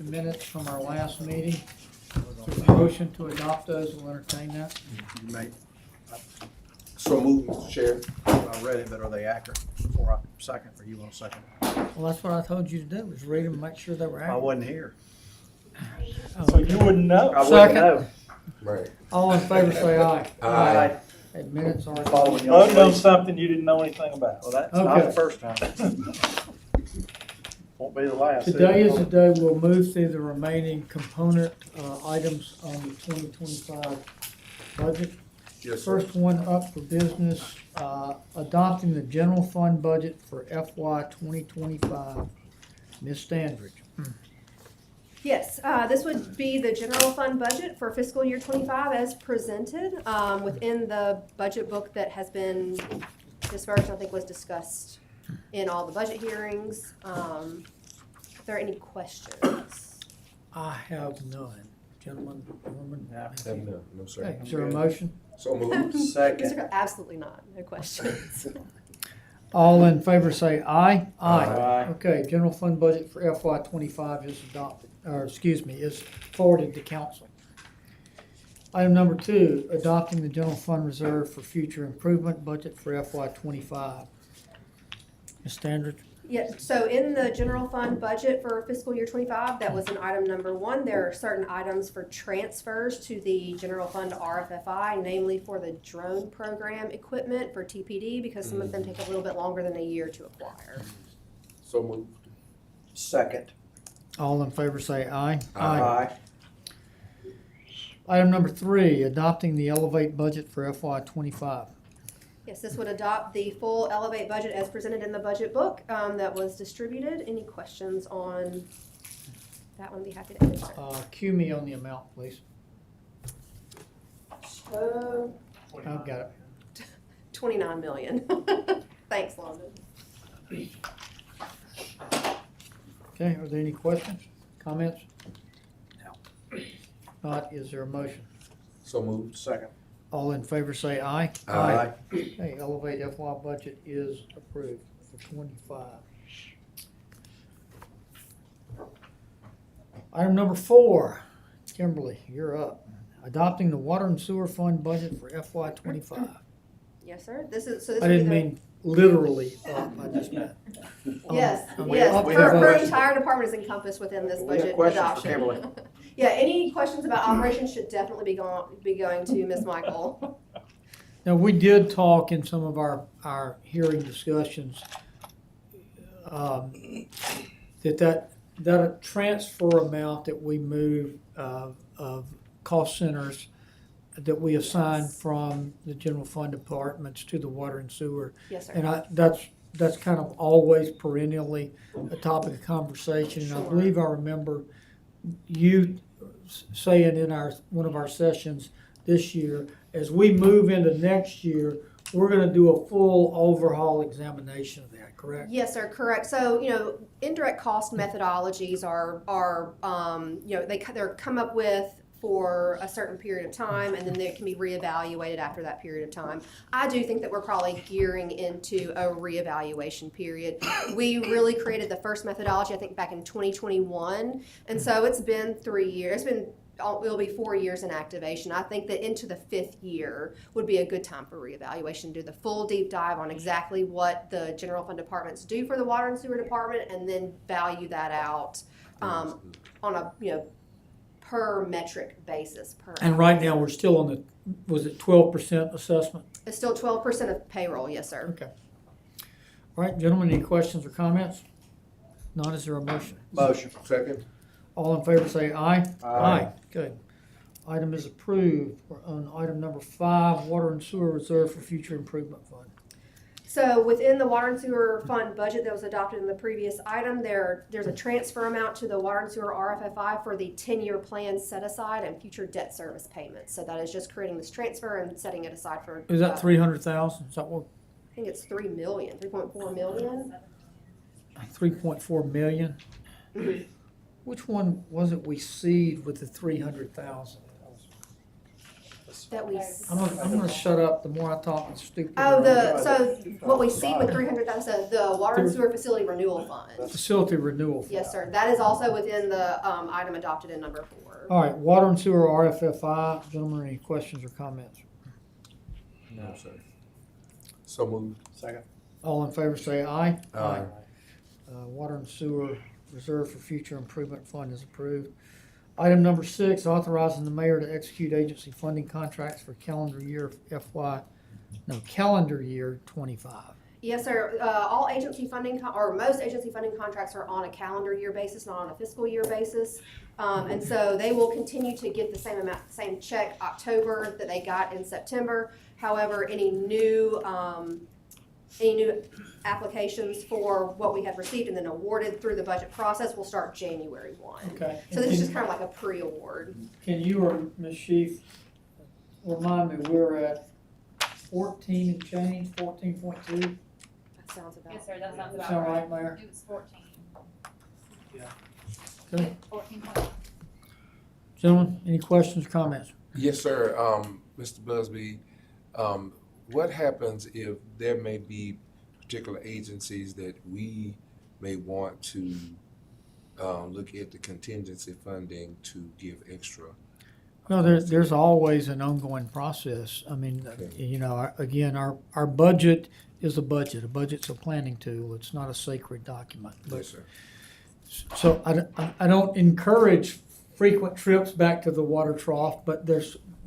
minutes from our last meeting. Is there a motion to adopt those? We'll entertain that. You may, So moved, Mr. Chair. I read it, but are they accurate before I second, or you want to second? Well, that's what I told you to do, was read them and make sure they were I accurate. wasn't here. So you wouldn't know. I wouldn't Second. know. Right. All in favor say aye. Aye. Okay, minutes are. Following y'all's Voted on lead. something you didn't know anything about. Well, that's not Okay. the first time. Won't be the last. Today is the day we'll move through the remaining component items on the 2025 budget. Yes, sir. First one up for business, adopting the general fund budget for FY 2025. Ms. Standridge. Yes, this would be the general fund budget for fiscal year 25 as presented within the budget book that has been dispersed, I think was discussed in all the budget hearings. Are there any questions? I have none. Gentlemen, women. No, sir. Okay, is there a motion? So moved. Second. Absolutely not, no questions. All in favor say aye. Aye. Okay, general fund budget for FY 25 is adopted, or excuse me, is forwarded to council. Item number 2, adopting the general fund reserve for future improvement budget for FY 25. Ms. Standard? Yeah, so in the general fund budget for fiscal year 25, that was in item number 1. There are certain items for transfers to the general fund RFFI, namely for the drone program equipment for TPD, because some of them take a little bit longer than a year to acquire. So moved. Second. All in favor say aye. Aye. Item number 3, adopting the Elevate budget for FY 25. Yes, this would adopt the full Elevate budget as presented in the budget book that was distributed. Any questions on that one? Be happy to answer. Cue me on the amount, please. So, I've got it. 29 million. Thanks, London. Okay, are there any questions, comments? No. Not, is there a motion? So moved. Second. All in favor say aye. Aye. Okay, Elevate FY budget is approved for 25. Item number 4, Kimberly, you're up. Adopting the water and sewer fund budget for FY 25. Yes, sir. This is so. This I would be didn't the- mean literally up, I just meant. Yes, on yes. up Her, to her vote. entire department is encompassed within this We have budget questions for adoption. Kimberly. Yeah, any questions about operations should definitely be going to Ms. Michael. Now, we did talk in some of our hearing discussions, that transfer amount that we move of cost centers that we assign from the general fund departments to the water and sewer. Yes, sir. And that's kind of always perennially a topic of conversation. And I Sure. believe I remember you saying in one of our sessions this year, as we move into next year, we're gonna do a full overhaul examination of that, correct? Yes, sir, correct. So, indirect cost methodologies are they're come up with for a certain period of time, and then they can be reevaluated after that period of time. I do think that we're probably gearing into a reevaluation period. We really created the first methodology, I think, back in 2021, and so it's been 3 years. It'll be 4 years in activation. I think that into the 5th year would be a good time for reevaluation, do the full deep dive on exactly what the general fund departments do for the water and sewer department, and then value that out on a per metric basis. And right now, we're still on the, was it 12% assessment? It's still 12% of payroll, yes, sir. Okay. All right, gentlemen, any questions or comments? Not, is there a motion? Motion. Second. All in favor say aye. Aye. Good. Item is approved. We're on item number 5, water and sewer reserve for future improvement fund. So within the water and sewer fund budget that was adopted in the previous item, there's a transfer amount to the water and sewer RFFI for the 10-year plan set aside and future debt service payments. So that is just creating this transfer and setting it aside for. Is that 300,000? Is that what, I think it's 3 million, 3.4 million. 3.4 million? Mhm. Which one was it we seed with the 300,000? that we. I'm gonna shut up, the more I talk, the stupider. Oh, so what we see with 300,000, the water and sewer facility renewal fund. Facility renewal. Yes, sir. That is also within the, item adopted in number 4. All right, water and sewer RFFI, gentlemen, any questions or comments? No, sir. So moved. Second. All in favor say aye. Aye. Water and sewer reserve for future improvement fund is approved. Item number 6, authorizing the mayor to execute agency funding contracts for calendar year calendar year 25. Yes, sir. All agency funding, or most agency funding contracts are on a calendar year basis, not on a fiscal year basis. And so they will continue to get the same amount, same check October that they got in September. However, any new applications for what we have received and then awarded through the budget process will start January 1. Okay. So this is just kind of like a pre-award. Can you or Ms. Sheaf remind me, we're at 14 and change, 14.2? That sounds about. Yes, sir, that sounds Is about that right. right, Mayor? It was 14. Okay. 14. Gentlemen, any questions, comments? Yes, sir. Mr. Busby, what happens if there may be particular agencies that we may want to look at the contingency funding to give extra? No, there's always an ongoing process. I mean, Okay. you know, again, our budget is a budget. A budget's a planning tool. It's not a sacred document. Yes, sir. So I don't encourage frequent trips back to the water trough, but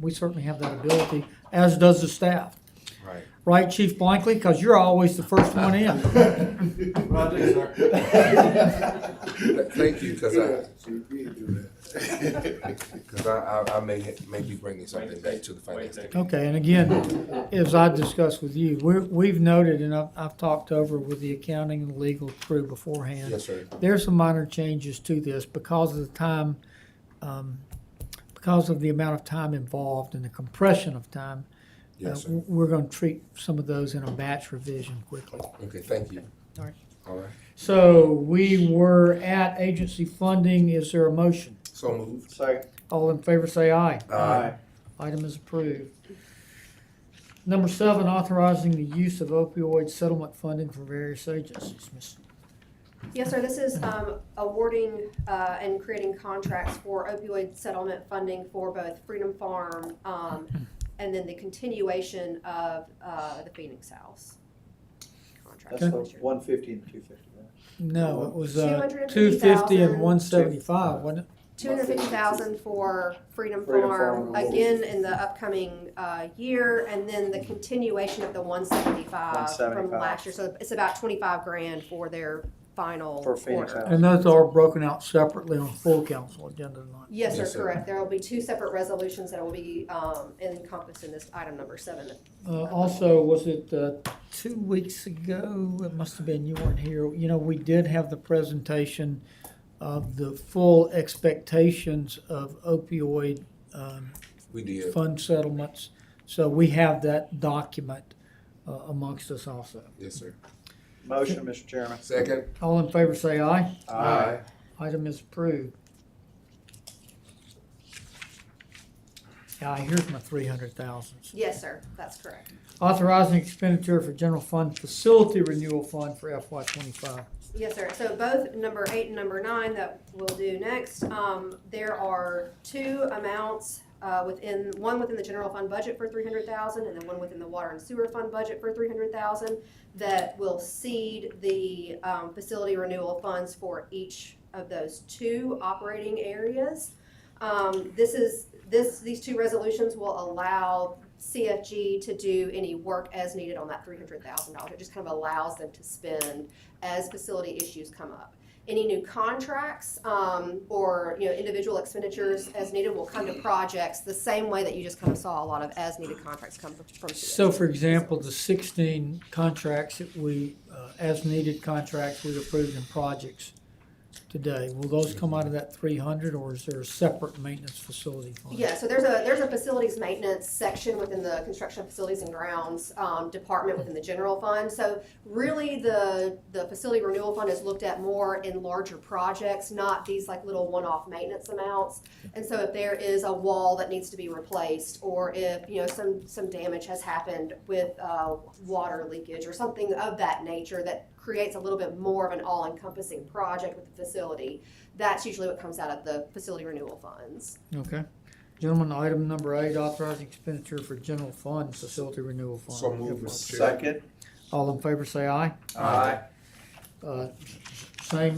we certainly have that ability, as does the staff. Right. Right, Chief Blankley? Because you're always the first one in. Thank you, because I may be bringing something back to the finance committee. Okay, and again, as I discussed with you, we've noted, and I've talked over with the accounting and legal crew beforehand. Yes, sir. There's some minor changes to this because of the time, because of the amount of time involved and the compression of time. Yes, sir. We're going to treat some of those in a batch revision quickly. Okay, thank you. All right. All right. So we were at agency funding. Is there a motion? So moved. Second. All in favor say aye. Aye. Item is approved. Number 7, authorizing the use of opioid settlement funding for various agencies. Ms. Yes, sir. This is awarding and creating contracts for opioid settlement funding for both Freedom Farm and then the continuation of the Phoenix House contract. That's the 150 and 250, right? No, it was 250,000. 250 and 175, wasn't it? 250,000 for Freedom Freedom Farm, Farm. again in the upcoming year, and then the continuation of the 175 from 175. last year. So it's about 25 grand for their final For Phoenix quarter. House. And those are broken out separately on full council agenda tonight. Yes, sir, Yes, sir. correct. There will be 2 separate resolutions that will be encompassed in this item number 7. Also, was it 2 weeks ago? It must have been, you weren't here. You know, we did have the presentation of the full expectations of opioid We did. fund settlements. So we have that document amongst us also. Yes, sir. Motion, Mr. Chairman. Second. All in favor say aye. Aye. Item is approved. Yeah, here's my 300,000. Yes, sir, that's correct. Authorizing expenditure for general fund facility renewal fund for FY 25. Yes, sir. So both number 8 and number 9 that we'll do next, there are 2 amounts one within the general fund budget for 300,000, and then one within the water and sewer fund budget for 300,000 that will seed the facility renewal funds for each of those 2 operating areas. These 2 resolutions will allow CFG to do any work as needed on that $300,000. It just kind of allows them to spend as facility issues come up. Any new contracts or individual expenditures as needed will come to projects the same way that you just kind of saw a lot of as needed contracts come from CFG. So for example, the 16 contracts that we, as needed contracts we approved in projects, today. Will those come out of that 300, or is there a separate maintenance facility fund? Yeah, so there's a facilities maintenance section within the construction facilities and grounds department within the general fund. So really the facility renewal fund is looked at more in larger projects, not these like little one-off maintenance amounts. And so if there is a wall that needs to be replaced, or if, you know, some damage has happened with water leakage or something of that nature that creates a little bit more of an all-encompassing project with the facility, that's usually what comes out of the facility renewal funds. Okay. Gentlemen, item number 8, authorizing expenditure for general fund, facility renewal fund. So moved, Mr. Chair. Second. All in favor say aye. Aye. Same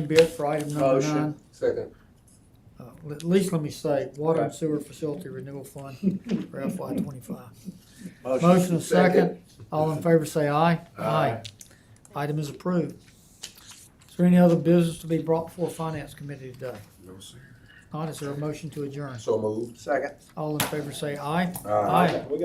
bit for item number Motion. 9. Second. At least let me say, water and sewer facility renewal fund for FY 25. Motion and second. All in favor say aye. Aye. Item is approved. Is there any other business to be brought before Finance Committee today? No, sir. Not, is there a motion to adjourn? So moved. Second. All in favor say aye. Aye. We got